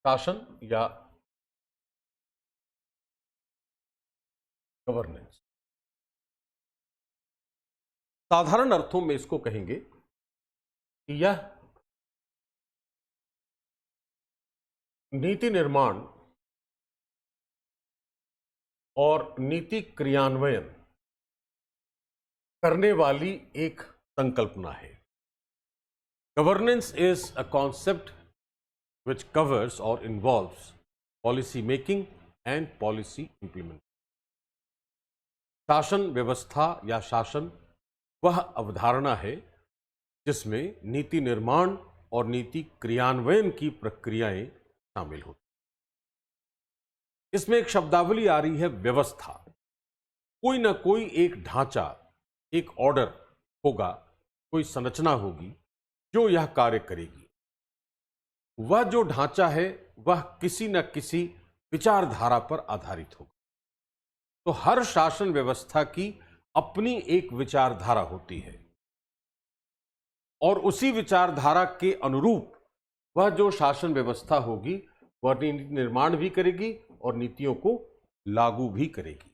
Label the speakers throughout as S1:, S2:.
S1: शासन या गवर्नेंस। साधारण अर्थों में इसको कहेंगे कि यह नीति निर्माण और नीति क्रियान्वयन करने वाली एक संकल्पना है। Governance is a concept which covers or involves policy making and policy implementation। शासन व्यवस्था या शासन वह अवधारणा है जिसमें नीति निर्माण और नीति क्रियान्वयन की प्रक्रियाएं शामिल होती। इसमें एक शब्दावली आ रही है व्यवस्था। कोई ना कोई एक ढांचा, एक ऑर्डर होगा, कोई संरचना होगी जो यह कार्य करेगी। वह जो ढांचा है वह किसी न किसी विचारधारा पर आधारित होगा। तो हर शासन व्यवस्था की अपनी एक विचारधारा होती है और उसी विचारधारा के अनुरूप वह जो शासन व्यवस्था होगी वह नीति निर्माण भी करेगी और नीतियों को लागू भी करेगी।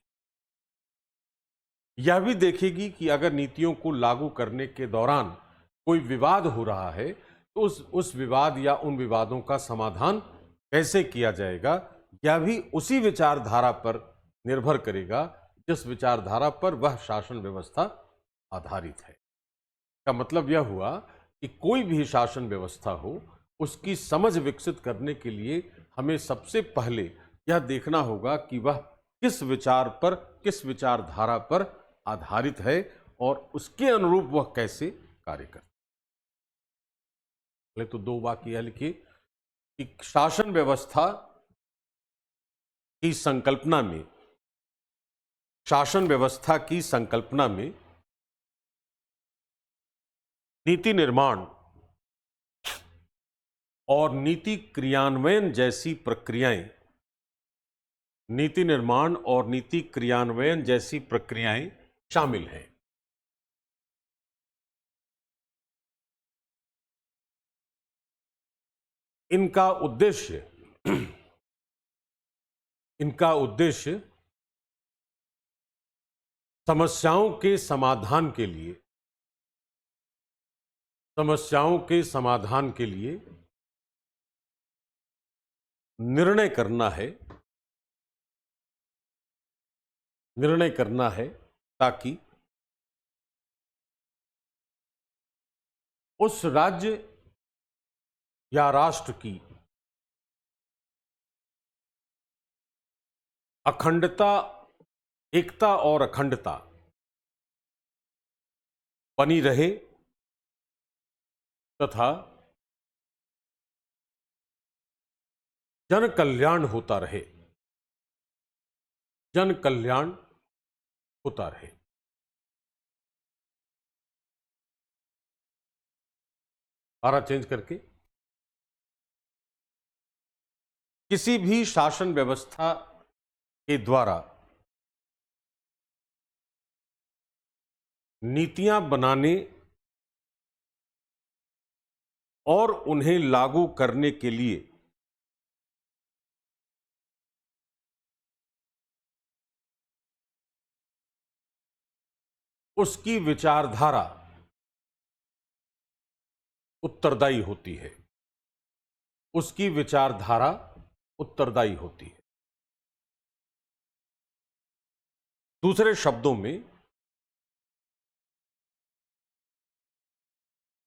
S1: यह भी देखेगी कि अगर नीतियों को लागू करने के दौरान कोई विवाद हो रहा है तो उस विवाद या उन विवादों का समाधान कैसे किया जाएगा, यह भी उसी विचारधारा पर निर्भर करेगा जिस विचारधारा पर वह शासन व्यवस्था आधारित है। का मतलब यह हुआ कि कोई भी शासन व्यवस्था हो, उसकी समझ विकसित करने के लिए हमें सबसे पहले यह देखना होगा कि वह किस विचार पर, किस विचारधारा पर आधारित है और उसके अनुरूप वह कैसे कार्य करता है। पहले तो दो वाक्य यह लिखिए कि शासन व्यवस्था की संकल्पना में, शासन व्यवस्था की संकल्पना में नीति निर्माण और नीति क्रियान्वयन जैसी प्रक्रियाएं, नीति निर्माण और नीति क्रियान्वयन जैसी प्रक्रियाएं शामिल हैं। इनका उद्देश्य समस्याओं के समाधान के लिए निर्णय करना है ताकि उस राज्य या राष्ट्र की अखंडता, एकता और अखंडता बनी रहे तथा जन कल्याण होता रहे, जन कल्याण होता रहे। आरा चेंज करके, किसी भी शासन व्यवस्था के द्वारा नीतियां बनाने और उन्हें लागू करने के लिए उसकी विचारधारा उत्तरदायी होती है, उसकी विचारधारा उत्तरदायी होती है। दूसरे शब्दों में,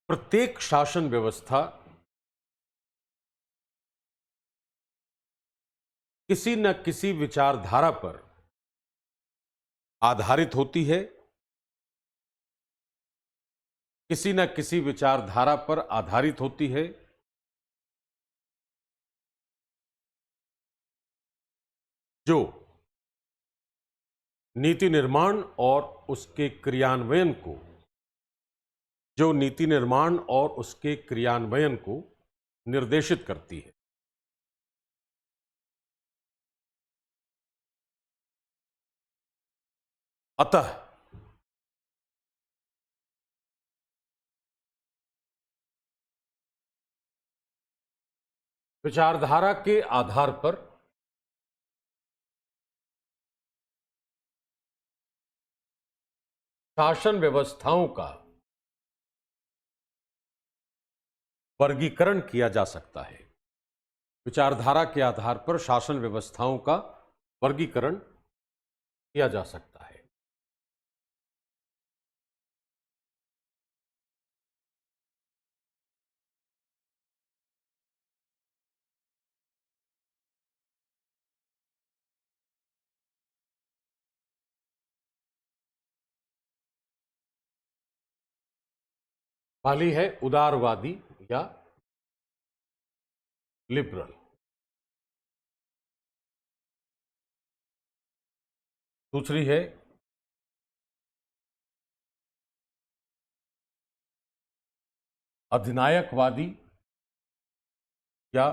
S1: प्रत्येक शासन व्यवस्था किसी न किसी विचारधारा पर आधारित होती है, किसी न किसी विचारधारा पर आधारित होती है जो नीति निर्माण और उसके क्रियान्वयन को निर्देशित करती है। अतः विचारधारा के आधार पर शासन व्यवस्थाओं का वर्गीकरण किया जा सकता है। विचारधारा के आधार पर शासन व्यवस्थाओं का वर्गीकरण किया जा सकता है। पहली है उदारवादी या लिबरल। दूसरी है अधिनायकवादी या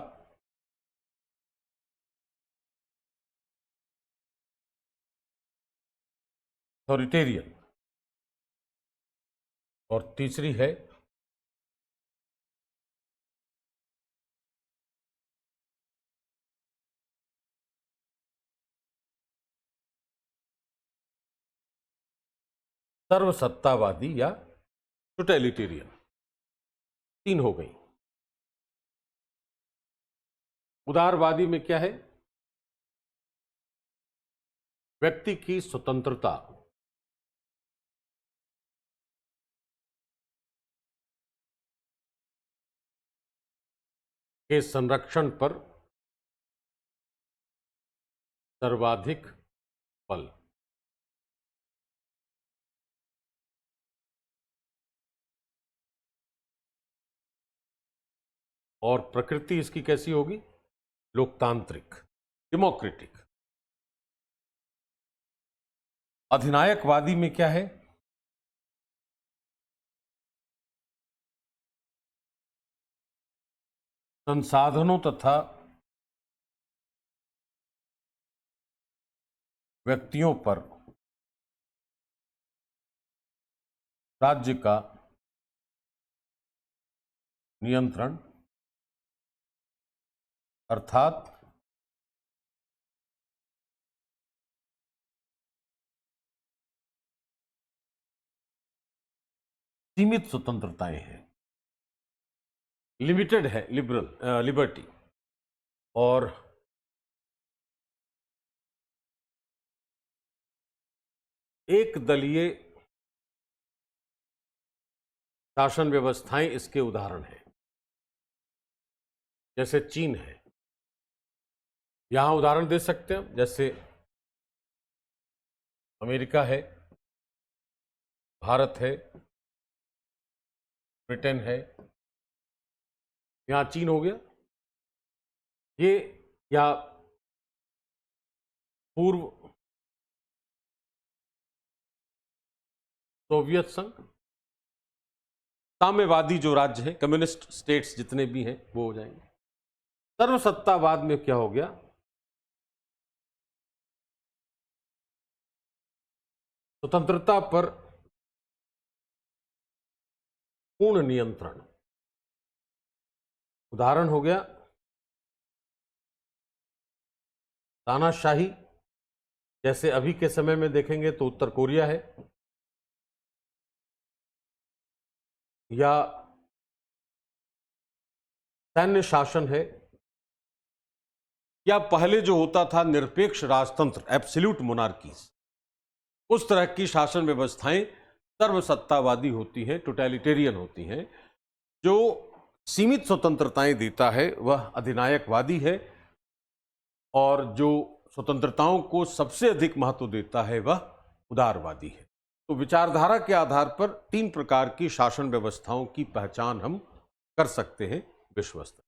S1: अथॉरिटेरियन। और तीसरी है सर्वसत्तावादी या टोटलिटेरियन। तीन हो गई। उदारवादी में क्या है? व्यक्ति की स्वतंत्रता के संरक्षण पर सर्वाधिक बल। और प्रकृति इसकी कैसी होगी? लोकतांत्रिक, डेमोक्रेटिक। अधिनायकवादी में क्या है? संसाधनों तथा व्यक्तियों पर राज्य का नियंत्रण, अर्थात सीमित स्वतंत्रताएं हैं, लिमिटेड है लिबर्टी। और एक दलीय शासन व्यवस्थाएं इसके उदाहरण हैं, जैसे चीन है। यहां उदाहरण दे सकते हैं, जैसे अमेरिका है, भारत है, ब्रिटेन है। यहां चीन हो गया ये, या पूर्व सोवियत संघ, साम्यवादी जो राज्य है, कम्युनिस्ट स्टेट्स जितने भी हैं वो हो जाएंगे। सर्वसत्तावाद में क्या हो गया? स्वतंत्रता पर पूर्ण नियंत्रण। उदाहरण हो गया तानाशाही, जैसे अभी के समय में देखेंगे तो उत्तर कोरिया है, या सैन्य शासन है, या पहले जो होता था निरपेक्ष राजतंत्र, एब्सोल्यूट मोनार्कीज। उस तरह की शासन व्यवस्थाएं सर्वसत्तावादी होती हैं, टोटलिटेरियन होती हैं। जो सीमित स्वतंत्रताएं देता है वह अधिनायकवादी है, और जो स्वतंत्रताओं को सबसे अधिक महत्व देता है वह उदारवादी है। तो विचारधारा के आधार पर तीन प्रकार की शासन व्यवस्थाओं की पहचान हम कर सकते हैं विश्व स्तर।